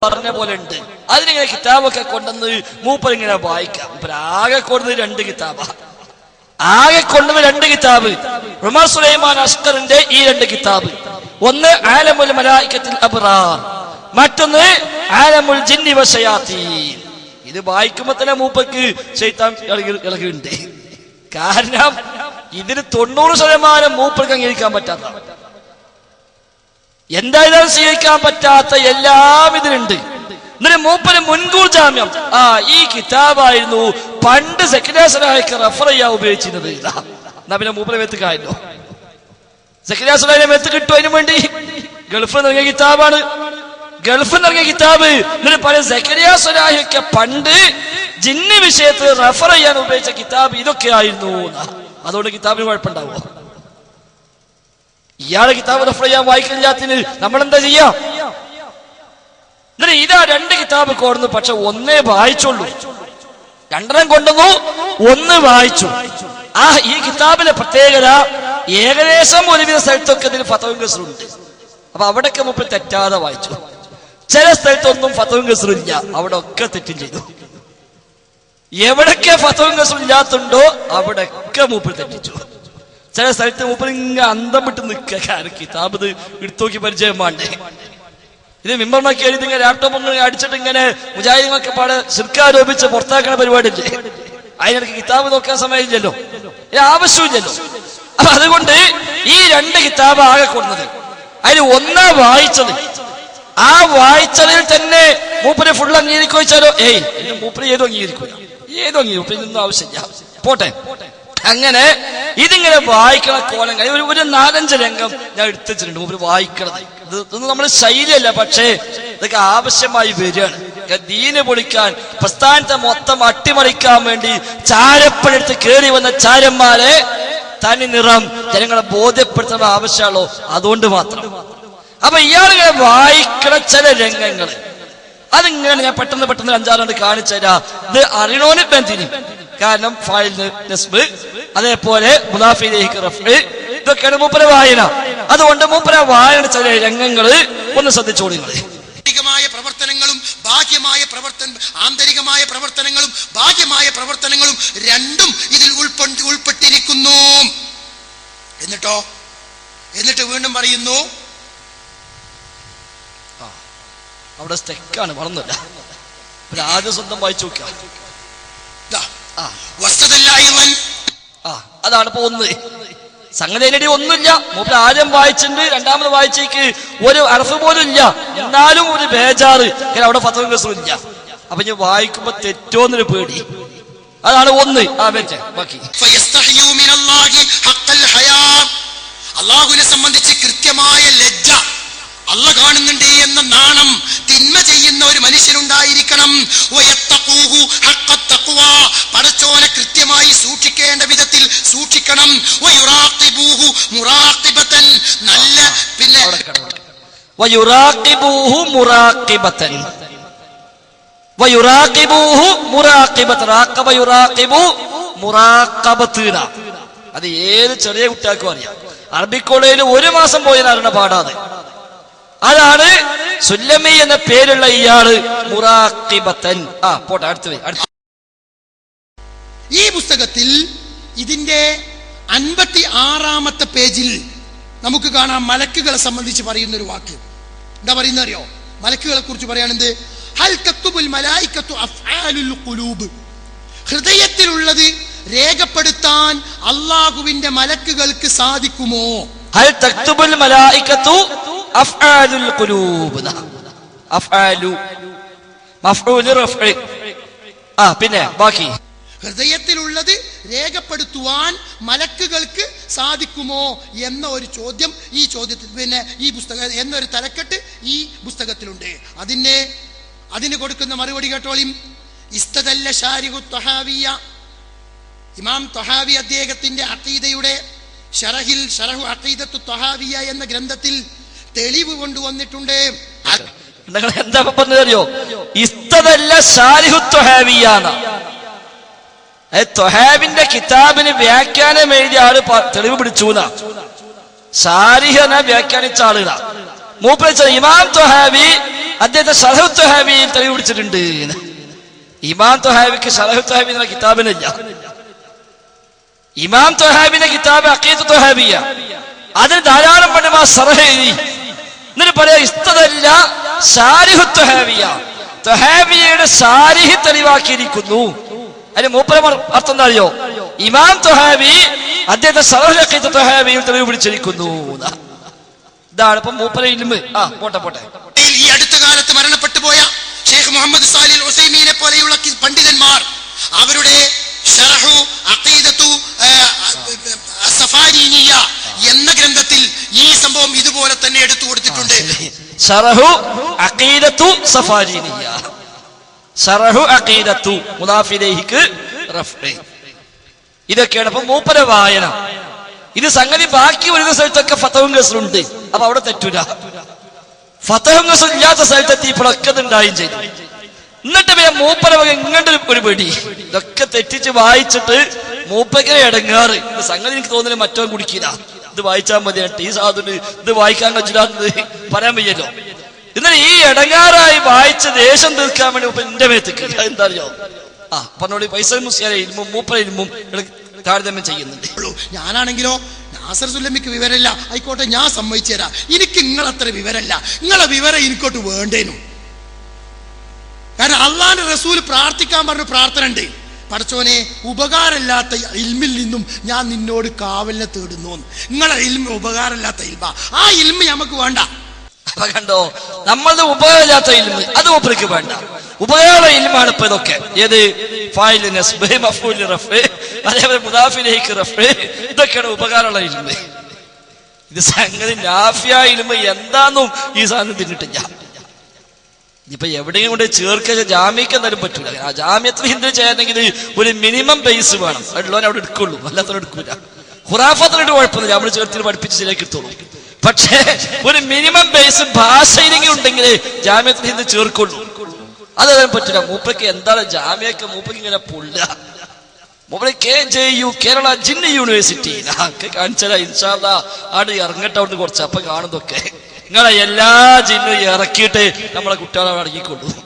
പറഞ്ഞ പോലെ ഉണ്ട്. അതിനിങ്ങനെ കിതാബൊക്കെ കൊണ്ടുവന്ന് മൂപ്പരിങ്ങനെ വായിക്കാം. ആകെ കൊണ്ടുവന്ന് 2 കിതാബ്, ആകെ കൊണ്ടുവന്ന് 2 കിതാബ്. ഉമർ സുലൈമാൻ അസ്കറിന്റെ ഈ 2 കിതാബ്, ഒന്ന് ആലമുൽ മലായികത്തുൽ അബ്റാർ, മറ്റൊന്ന് ആലമുൽ ജിന്നി വശയാത്തീൻ. ഇത് വായിക്കുമ്പോ തന്നെ മൂപ്പർക്ക് ശൈത്താൻ ഇളകുണ്ട്. കാരണം ഇതിന് 90% മൂപ്പർക്ക് അംഗീകരിക്കാൻ പറ്റാത്ത, എന്തായാലും സ്വീകരിക്കാൻ പറ്റാത്ത എല്ലാം ഇതിനുണ്ട്. എന്നിട്ട് മൂപ്പര് മുൻകൂർ ജാമ്യം, ഈ കിതാബായിരുന്നു പണ്ട് സക്കരിയാസ്സലാഹിക്ക് റഫർ ചെയ്യാൻ ഉപയോഗിച്ചിരുന്നത്. എന്നാ പിന്നെ മൂപ്പര് മെത്തുക്കായല്ലോ, സക്കരിയാസ്സലാഹിനെ മെത്ത് കിട്ടും. അതിനു വേണ്ടി ഗൾഫിൽ നൽകിയ കിതാബാണ്, ഗൾഫിൽ നൽകിയ കിതാബ്. എന്നിട്ട് പല സക്കരിയാസ്സലാഹിയൊക്കെ പണ്ട് ജിന്നി വിഷയത്തിൽ റഫർ ചെയ്യാൻ ഉപയോഗിച്ച കിതാബ് ഇതൊക്കെ ആയിരുന്നു. അതുകൊണ്ട് കിതാബിന് കുഴപ്പമുണ്ടാവുമോ? ഇയാളെ കിതാബ് റഫർ ചെയ്യാൻ വായിക്കില്ലാത്തിന് നമ്മളെന്താ ചെയ്യാം? എന്നിട്ട് ഇതാ 2 കിതാബ് കൊടുന്നു, പക്ഷെ ഒന്നേ വായിച്ചുള്ളൂ. 2 കൊണ്ടുവന്നു, 1 വായിച്ചു. ഈ കിതാബിലെ പ്രത്യേകത, ഏകദേശം ഒരുവിധ സ്ഥലത്തൊക്കെ ഇതിന് ഫത്വയും ഗസ്റുണ്ട്. അപ്പൊ അവിടെയൊക്കെ മൂപ്പർ തെറ്റാതെ വായിച്ചു. ചില സ്ഥലത്തൊന്നും ഫത്വയും ഗസ്റില്ല, അവിടെ ഒക്കെ തെറ്റും ചെയ്തു. എവിടൊക്കെ ഫത്വയും ഗസ്റും ഇല്ലാത്തുണ്ടോ അവിടെയൊക്കെ മൂപ്പർ തെറ്റിച്ചു. ചില സ്ഥലത്ത് മൂപ്പർ ഇങ്ങനെ അന്തം വിട്ട് നിൽക്കുക. കാരണം കിതാബ് ഇത് എടുത്തോക്കി പരിചയം വേണ്ടേ. ഇത് മിമ്പറിനൊക്കെ എഴുതി ഇങ്ങനെ ലാപ്ടോപ്പ് അടിച്ചിട്ട് ഇങ്ങനെ മുജാഹിദീങ്ങളൊക്കെ പാടെ ശിർക്ക് ആരോപിച്ച് പുറത്താക്കണ പരിപാടിയില്ലേ, അതിനിടയ്ക്ക് കിതാബ് നോക്കാൻ സമയമില്ലല്ലോ, ആവശ്യമില്ലല്ലോ. അപ്പൊ അതുകൊണ്ട് ഈ 2 കിതാബ് ആകെ കൊടുന്നത്, അതിൽ 1 വായിച്ചത്. ആ വായിച്ചതിൽ തന്നെ മൂപ്പര് ഫുൾ അംഗീകരിക്കുക വെച്ചാലോ, മൂപ്പര് ഏതോ അംഗീകരിക്കൂല, ഏതോ അംഗീകരിക്കും, ഇതൊന്നും ആവശ്യമില്ല, പോട്ടെ. അങ്ങനെ ഇതിങ്ങനെ വായിക്കണ കോലം ഒരു 4-5 രംഗം ഞാൻ എടുത്തു വെച്ചിട്ടുണ്ട് മൂപ്പര് വായിക്കണത്. ഇതൊന്നും നമ്മുടെ ശൈലിയല്ല, പക്ഷേ ഇതൊക്കെ ആവശ്യമായി വരികയാണ്. ദീന് പൊളിക്കാൻ, പ്രസ്ഥാനത്തെ മൊത്തം അട്ടിമറിക്കാൻ വേണ്ടി ചാരപ്പണെടുത്ത് കയറി വന്ന ചാരന്മാരെ തനി നിറം ജനങ്ങളെ ബോധ്യപ്പെടുത്തേണ്ട ആവശ്യമുള്ളൂ, അതുകൊണ്ട് മാത്രം. അപ്പൊ ഇയാളിങ്ങനെ വായിക്കണ ചില രംഗങ്ങൾ അതിങ്ങനെ ഞാൻ പെട്ടെന്ന് 5-6 കാണിച്ചു തരാം. ഇത് അറിയണോന് ബന്ധിനി, കാരണം ഫായിലിന് നസ്ബ്, അതേപോലെ മുദാഫിലേക്ക് റഫ്ഇ, ഇതൊക്കെയാണ് മൂപ്പര വായന. അതുകൊണ്ട് മൂപ്പര വായന ചില രംഗങ്ങൾ ഒന്ന് ശ്രദ്ധിച്ചോളി. പ്രവർത്തനങ്ങളും ബാഹ്യമായ ആന്തരികമായ പ്രവർത്തനങ്ങളും ബാഹ്യമായ പ്രവർത്തനങ്ങളും രണ്ടും ഇതിൽ ഉൾപ്പെട്ടിരിക്കുന്നു. എന്നിട്ട് വീണ്ടും പറയുന്നു, അവിടെ സ്റ്റെക്കാണ്, വളർന്നില്ല. ആദ്യം സ്വന്തം വായിച്ചു നോക്കാം. അതാണ് ഇപ്പൊ 1 സംഗതി. അതിനിടെ ഒന്നുമില്ല, മൂപ്പര് ആദ്യം വായിച്ചിട്ടുണ്ട്, 2ാമത് വായിച്ചേക്ക് ഒരു അർഫ് പോലും ഇല്ല, എന്നാലും ഒരു ബേജാറ്, അവിടെ ഫത്വയും ഗസ്റും ഇല്ല. അപ്പൊ ഞാൻ വായിക്കുമ്പോ തെറ്റോന്നൊരു പേടി, അതാണ് 1. ബാക്കി അള്ളാഹുവിനെ സംബന്ധിച്ച് കൃത്യമായ ലജ്ജ, അള്ളാഹ് കാണുന്നുണ്ട് എന്ന നാണം തിന്മ ചെയ്യുന്ന ഒരു മനുഷ്യനുണ്ടായിരിക്കണം. പടച്ചോനെ കൃത്യമായി സൂക്ഷിക്കേണ്ട വിധത്തിൽ സൂക്ഷിക്കണം. നല്ല പിന്നെ അത് ഏത് ചെറിയ കുട്ടികൾക്കും അറിയാം. അറബി കോളേജിൽ 1 മാസം പോയതിനാരുടെ പാടാത്. അതാണ് സുല്ലമി എന്ന പേരുള്ള ഇയാള് മുറാഖിബത്തൻ. പോട്ടെ, അടുത്ത്. ഈ പുസ്തകത്തിൽ ഇതിന്റെ 56-ാമത്തെ പേജിൽ നമുക്ക് കാണാം മലക്കുകളെ സംബന്ധിച്ച് പറയുന്ന ഒരു വാക്ക്. എന്താ പറയുന്നത് അറിയോ? മലക്കുകളെ കുറിച്ച് പറയാണെന്ത്? ഹൽ തക്തുബുൽ മലായികത്തു അഫ്ആലുൽ ഖുലൂബ്. ഹൃദയത്തിലുള്ളത് രേഖപ്പെടുത്താൻ അല്ലാഹുവിന്റെ മലക്കുകൾക്ക് സാധിക്കുമോ? ഹൽ തക്തുബുൽ മലായികത്തു അഫ്ആലുൽ ഖുലൂബ്. അഫ്ആലു മഫ്ഊൽ റഫ്ഇ. പിന്നെ ബാക്കി ഹൃദയത്തിലുള്ളത് രേഖപ്പെടുത്തുവാൻ മലക്കുകൾക്ക് സാധിക്കുമോ എന്ന ഒരു ചോദ്യം ഈ ചോദ്യത്തിൽ ഈ പുസ്തകം എന്നൊരു തലക്കെട്ട് ഈ പുസ്തകത്തിലുണ്ട്. അതിന് കൊടുക്കുന്ന മറുപടി കേട്ടോളിം. ഇസ്തദല്ല ശാരിഹു ത്വഹാവിയ, ഇമാം ത്വഹാവി അദ്ദേഹത്തിന്റെ അഖീദയുടെ ശറഹു അഖീദത്തു ത്വഹാവിയ എന്ന ഗ്രന്ഥത്തിൽ തെളിവ് കൊണ്ടുവന്നിട്ടുണ്ട്. എന്താ പറഞ്ഞറിയോ? ഇസ്തദല്ല ശാരിഹു ത്വഹാവിയാണ്. ത്വഹാവിന്റെ കിതാബിന് വ്യാഖ്യാനം എഴുതിയ ആള് തെളിവ് പിടിച്ചു. ഷാരിഹനെ വ്യാഖ്യാനിച്ച ആളുകളാ. മൂപ്പര് ഇമാം ത്വഹാവി അദ്ദേഹത്തെ ശറഹു ത്വഹാബിയിൽ തെളിവ് പിടിച്ചിട്ടുണ്ട്. ഇമാം ത്വഹാബിക്ക് ശറഹു ത്വഹാബി എന്ന കിതാബിനില്ല. ഇമാം ത്വഹാബിന്റെ കിതാബ് അഖീദത്തു ത്വഹാബിയ, അതിന് ധാരാളം പണ്ഡിതന്മാർ ശറഹ് എഴുതി. എന്നിട്ട് പറയാ ഇസ്തദല്ല ശാരിഹു ത്വഹാബിയ, ത്വഹാബിയയുടെ ശാരിഹ് തെളിവാക്കിയിരിക്കുന്നു. അതിന് മൂപ്പരമാർ അർത്ഥം എന്താ അറിയോ? ഇമാം ത്വഹാബി അദ്ദേഹത്തെ ശറഹുൽ അഖീദത്തു ത്വഹാബിയിൽ തെളിവ് പിടിച്ചിരിക്കുന്നു. ഇതാണ് ഇപ്പൊ മൂപ്പര ഇൽമ്. പോട്ടെ. ഈ അടുത്ത കാലത്ത് മരണപ്പെട്ടു പോയ ഷെയ്ഖ് മുഹമ്മദ് സാലിഹ് ഉസൈമീനെ പോലെയുള്ള പണ്ഡിതന്മാർ അവരുടെ ശറഹു അഖീദത്തു സഫാരീനിയ എന്ന ഗ്രന്ഥത്തിൽ ഈ സംഭവം ഇതുപോലെ തന്നെ എടുത്തു കൊടുത്തിട്ടുണ്ട്. ശറഹു അഖീദത്തു സഫാരീനിയ, ശറഹു അഖീദത്തു മുദാഫ് ഇലൈഹിക്ക് റഫ്ഇ. ഇതൊക്കെയാണ് ഇപ്പൊ മൂപ്പര വായന. ഇത് സംഗതി ബാക്കി വരുന്ന സ്ഥലത്തൊക്കെ ഫതഹും ഗസ്റുണ്ട്, അപ്പൊ അവിടെ തെറ്റൂല. ഫതഹും ഗസ്റും ഇല്ലാത്ത സ്ഥലത്തെത്തി ഇപ്പോഴൊക്കെ ഉണ്ടായും ചെയ്തു. എന്നിട്ട് പിന്നെ മൂപ്പര ഇങ്ങോട്ട് ഒരു പേടി, ഇതൊക്കെ തെറ്റിച്ച് വായിച്ചിട്ട് മൂപ്പയ്ക്കനെ ഇടങ്ങാറ്. ഇത് സംഗതി എനിക്ക് തോന്നുന്നില്ല മറ്റോ കുടിക്കില്ല, ഇത് വായിച്ചാൽ മതി, ഈ സാധുന് ഇത് വായിക്കാൻ പറ്റില്ലാന്ന് പറയാൻ വയ്യല്ലോ. എന്നിട്ട് ഈ ഇടങ്ങാറായി വായിച്ച് ദേഷ്യം തീർക്കാൻ വേണ്ടി ഇപ്പൊ എന്റെ മേത്തേക്ക് എന്താ അറിയോ? പറഞ്ഞോളി. പൈസ മുസ്ലിയാരെ ഇൽമും മൂപ്പര ഇൽമും താരതമ്യം ചെയ്യുന്നുണ്ട്. ഞാനാണെങ്കിലോ നാസർ സുല്ലമിക്ക് വിവരമില്ല, ആയിക്കോട്ടെ ഞാൻ സമ്മതിച്ചു തരാം. എനിക്ക് നിങ്ങളത്ര വിവരമില്ല, നിങ്ങളെ വിവരം എനിക്കോട്ട് വേണ്ടേനു. കാരണം അള്ളാന്റെ റസൂൽ പ്രാർത്ഥിക്കാൻ പറഞ്ഞ പ്രാർത്ഥന ഉണ്ട്, പടച്ചോനെ ഉപകാരമില്ലാത്ത ഇൽമിൽ നിന്നും ഞാൻ നിന്നോട് കാവലിനെ തേടുന്നു. നിങ്ങളെ ഇൽമ ഉപകാരമില്ലാത്ത ഇൽമ, ആ ഇൽമ നമുക്ക് വേണ്ട. അപ്പൊ കണ്ടോ, നമ്മളത് ഉപകാരമില്ലാത്ത ഇൽമ അത് മൂപ്പർക്ക് വേണ്ട. ഉപകാര ഇൽമാണ് ഇപ്പൊ ഇതൊക്കെ. ഏത് ഫായില് നസ്ബ്, മഫ്ഊല് റഫ്ഇ, അതേപോലെ മുദാഫ് ഇലൈഹി റഫ്ഇ, ഇതൊക്കെയാണ് ഉപകാരമുള്ള ഇൽമ. ഇത് സംഗതി നാഫിയ ഇൽമ എന്താന്നും ഈ സാധനം തിന്നിട്ടില്ല. ഇപ്പൊ എവിടെയും കൊണ്ട് ചേർക്ക ജാമ്യക്ക് എന്തായാലും പറ്റൂല. ആ ജാമ്യത്തിൽ ഹിന്ദു ചെയ്യണമെങ്കിൽ ഒരു മിനിമം ബേസ് വേണം, ഉള്ളവൻ അവിടെ എടുക്കുള്ളൂ, അല്ലാത്തവർ എടുക്കൂല. ഖുറാഫത്തിനിട്ട് കുഴപ്പമില്ല, നമ്മൾ ചേർത്തിൽ പഠിപ്പിച്ച് ശരിയാക്കി എടുത്തോളൂ. പക്ഷേ ഒരു മിനിമം ബേസ് ഭാഷയിലെങ്കിലും ഉണ്ടെങ്കിൽ ജാമ്യത്തിൽ ഹിന്ദു ചേർക്കുള്ളൂ. അതതിനും പറ്റില്ല. മൂപ്പയ്ക്ക് എന്താണ് ജാമ്യക്ക് മൂപ്പയ്ക്ക് ഇങ്ങനെ പൊള്ളുക. മൂപ്പര് KJU കേരള ജിന്ന യൂണിവേഴ്സിറ്റി കാണിച്ചാൽ ഇൻഷാ അല്ലാഹ് ആട് ഇറങ്ങട്ടെ അവിടുന്ന് കുറച്ച്. അപ്പൊ കാണുന്നതൊക്കെ നിങ്ങളെ എല്ലാ ജിന്നും ഇറക്കിയിട്ട് നമ്മളെ കുട്ടികളെ അടങ്ങിക്കൊള്ളൂ.